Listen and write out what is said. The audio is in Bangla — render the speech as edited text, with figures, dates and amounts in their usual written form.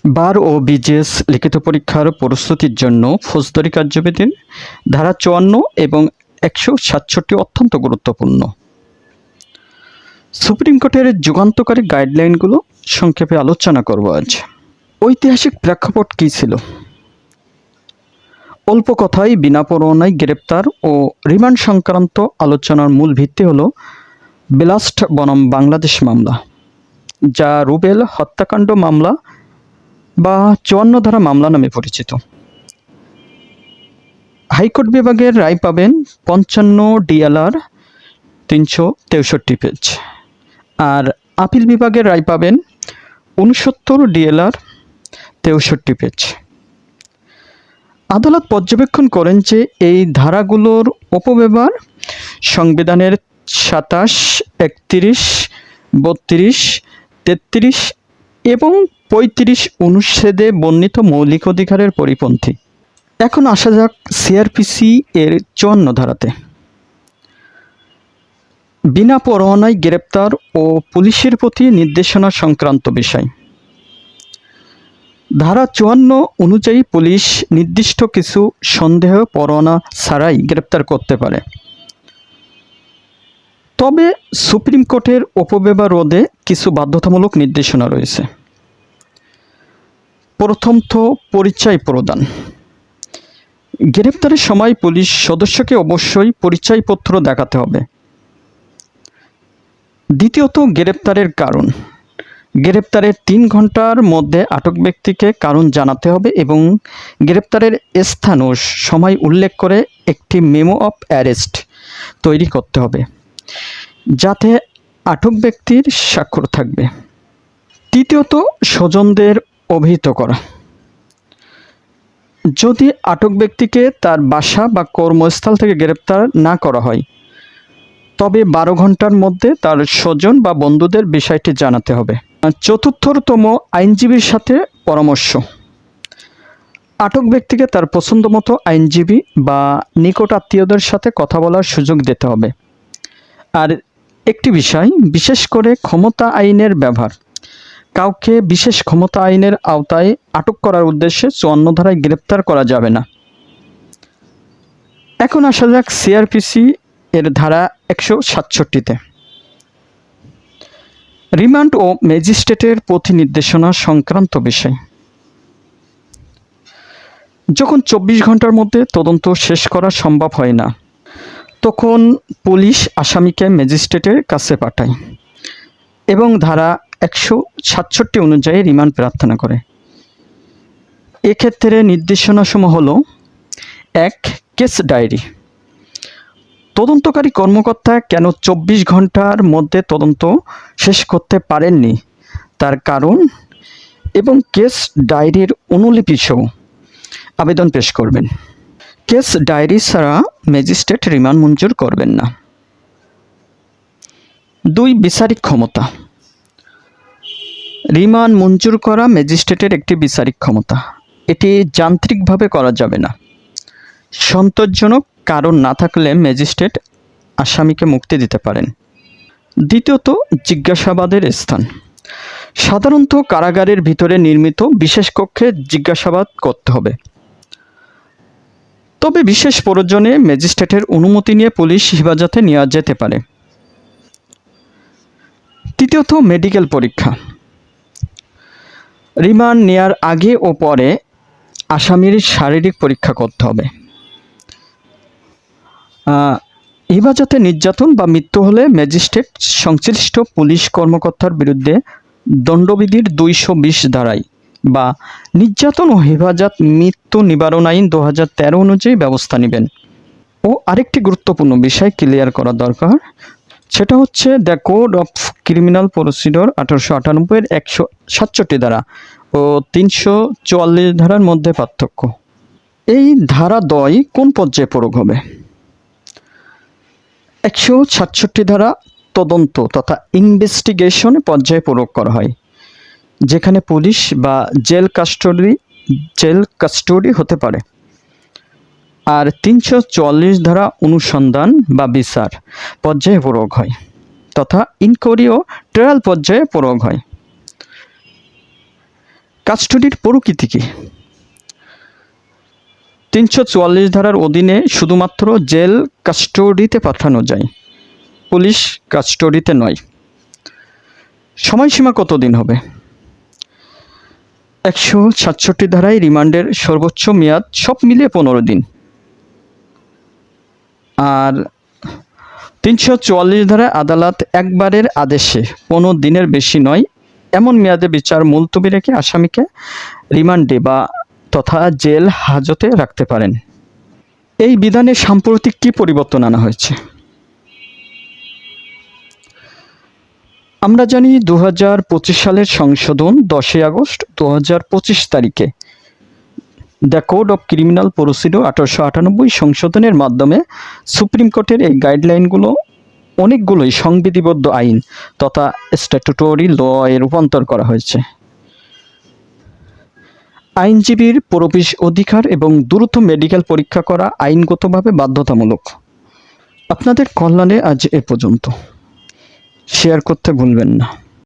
বার ও বিজেএস লিখিত পরীক্ষার প্রস্তুতির জন্য ফৌজদারি কার্যবিধির ধারা ৫৪ এবং ১৬৭ অত্যন্ত গুরুত্বপূর্ণ। সুপ্রিম কোর্টের যুগান্তকারী গাইডলাইনগুলো সংক্ষেপে আলোচনা করব আজ। ঐতিহাসিক প্রেক্ষাপট কী ছিল? অল্প কথায় বিনা পরোয়ানায় গ্রেপ্তার ও রিমান্ড সংক্রান্ত আলোচনার মূল ভিত্তি হল ব্লাস্ট বনাম বাংলাদেশ মামলা, যা রুবেল হত্যাকাণ্ড মামলা বা ৫৪ ধারা মামলা নামে পরিচিত। হাইকোর্ট বিভাগের রায় পাবেন ৫৫ DLR ৩৬৩ পেজ, আর আপিল বিভাগের রায় পাবেন ৬৯ DLR ৬৩ পেজ। আদালত পর্যবেক্ষণ করেন যে এই ধারাগুলোর অপব্যবহার সংবিধানের ২৭, ৩১, ৩২, ৩৩ এবং ৩৫ অনুচ্ছেদে বর্ণিত মৌলিক অধিকারের পরিপন্থী। এখন আসা যাক CRPC এর ৫৪ ধারাতে। বিনা পরোয়ানায় গ্রেপ্তার ও পুলিশের প্রতি নির্দেশনা সংক্রান্ত বিষয়। ধারা ৫৪ অনুযায়ী পুলিশ নির্দিষ্ট কিছু সন্দেহ পরোয়ানা ছাড়াই গ্রেপ্তার করতে পারে। তবে সুপ্রিম কোর্টের অপব্যবহার রোধে কিছু বাধ্যতামূলক নির্দেশনা রয়েছে। প্রথমত, পরিচয় প্রদান। গ্রেপ্তারের সময় পুলিশ সদস্যকে অবশ্যই পরিচয়পত্র দেখাতে হবে। দ্বিতীয়ত, গ্রেপ্তারের কারণ। গ্রেপ্তারের ৩ ঘন্টার মধ্যে আটক ব্যক্তিকে কারণ জানাতে হবে এবং গ্রেপ্তারের স্থান ও সময় উল্লেখ করে একটি মেমো অফ অ্যারেস্ট তৈরি করতে হবে, যাতে আটক ব্যক্তির স্বাক্ষর থাকবে। তৃতীয়ত, স্বজনদের অবহিত করা। যদি আটক ব্যক্তিকে তার বাসা বা কর্মস্থল থেকে গ্রেপ্তার না করা হয়, তবে ১২ ঘন্টার মধ্যে তার স্বজন বা বন্ধুদের বিষয়টি জানাতে হবে। চতুর্থতম, আইনজীবীর সাথে পরামর্শ। আটক ব্যক্তিকে তার পছন্দমতো আইনজীবী বা নিকট আত্মীয়দের সাথে কথা বলার সুযোগ দিতে হবে। আর একটি বিষয়, বিশেষ করে ক্ষমতা আইনের ব্যবহার। কাউকে বিশেষ ক্ষমতা আইনের আওতায় আটক করার উদ্দেশ্যে ৫৪ ধারায় গ্রেপ্তার করা যাবে না। এখন আসা যাক CRPC এর ধারা ১৬৭তে। রিমান্ড ও ম্যাজিস্ট্রেটের প্রতি নির্দেশনা সংক্রান্ত বিষয়। যখন ২৪ ঘন্টার মধ্যে তদন্ত শেষ করা সম্ভব হয় না, তখন পুলিশ আসামিকে ম্যাজিস্ট্রেটের কাছে পাঠায় এবং ধারা ১৬৭ অনুযায়ী রিমান্ড প্রার্থনা করে। এক্ষেত্রে নির্দেশনাসমূহ হল: ১. Case diary. তদন্তকারী কর্মকর্তা কেন ২৪ ঘন্টার মধ্যে তদন্ত শেষ করতে পারেননি তার কারণ এবং কেস ডায়েরির অনুলিপি সহ আবেদন পেশ করবেন। কেস ডায়েরি ছাড়া ম্যাজিস্ট্রেট রিমান্ড মঞ্জুর করবেন না। ২. বিচারিক ক্ষমতা। রিমান্ড মঞ্জুর করা ম্যাজিস্ট্রেটের একটি বিচারিক ক্ষমতা। এটি যান্ত্রিকভাবে করা যাবে না। সন্তোষজনক কারণ না থাকলে ম্যাজিস্ট্রেট আসামিকে মুক্তি দিতে পারেন। দ্বিতীয়ত, জিজ্ঞাসাবাদের স্থান। সাধারণত কারাগারের ভিতরে নির্মিত বিশেষ কক্ষে জিজ্ঞাসাবাদ করতে হবে, তবে বিশেষ প্রয়োজনে ম্যাজিস্ট্রেটের অনুমতি নিয়ে পুলিশ হেফাজতে নেওয়া যেতে পারে। তৃতীয়ত, মেডিকেল পরীক্ষা। রিমান্ড নেওয়ার আগে ও পরে আসামির শারীরিক পরীক্ষা করতে হবে। হেফাজতে নির্যাতন বা মৃত্যু হলে ম্যাজিস্ট্রেট সংশ্লিষ্ট পুলিশ কর্মকর্তার বিরুদ্ধে দণ্ডবিধির ২২০ ধারায় বা নির্যাতন ও হেফাজত মৃত্যু নিবারণ আইন ২০১৩ অনুযায়ী ব্যবস্থা নেবেন। ও আরেকটি গুরুত্বপূর্ণ বিষয় ক্লিয়ার করা দরকার, সেটা হচ্ছে the code of criminal procedure ১৮৯৮ এর ১৬৭ ধারা ও ৩৪৪ ধারার মধ্যে পার্থক্য। এই ধারা দ্বয় কোন পর্যায়ে প্রয়োগ হবে? ১৬৭ ধারা তদন্ত তথা ইনভেস্টিগেশন পর্যায়ে প্রয়োগ করা হয়, যেখানে পুলিশ বা জেল কাস্টডি হতে পারে। আর ৩৪৪ ধারা অনুসন্ধান বা বিচার পর্যায়ে প্রয়োগ হয় তথা ইনকোয়ারি ও ট্রায়াল পর্যায়ে প্রয়োগ হয়। কাস্টডির প্রকৃতি কি? 344 ধারার অধীনে শুধুমাত্র জেল কাস্টডিতে পাঠানো যায়, পুলিশ কাস্টডিতে নয়। সময়সীমা কতদিন হবে? 167 ধারায় রিমান্ডের সর্বোচ্চ মেয়াদ সব মিলিয়ে 15 দিন। আর 344 ধারায় আদালত একবারের আদেশে 15 দিনের বেশি নয় এমন মেয়াদে বিচার মুলতবি রেখে আসামিকে রিমান্ডে বা তথা জেল হাজতে রাখতে পারেন। এই বিধানে সাম্প্রতিক কি পরিবর্তন আনা হয়েছে? আমরা জানি 2025 সালের সংশোধন 10 আগস্ট 2025 তারিখে the code of criminal procedure 1898 সংশোধনের মাধ্যমে সুপ্রিম কোর্টের এই গাইডলাইনগুলো অনেকগুলোই সংবিধিবদ্ধ আইন তথা স্ট্যাটুটরি ল এ রূপান্তর করা হয়েছে। আইনজীবীর প্রবেশ অধিকার এবং দ্রুত মেডিকেল পরীক্ষা করা আইনগতভাবে বাধ্যতামূলক। আপনাদের কল্যাণে আজ এ পর্যন্ত। শেয়ার করতে ভুলবেন না।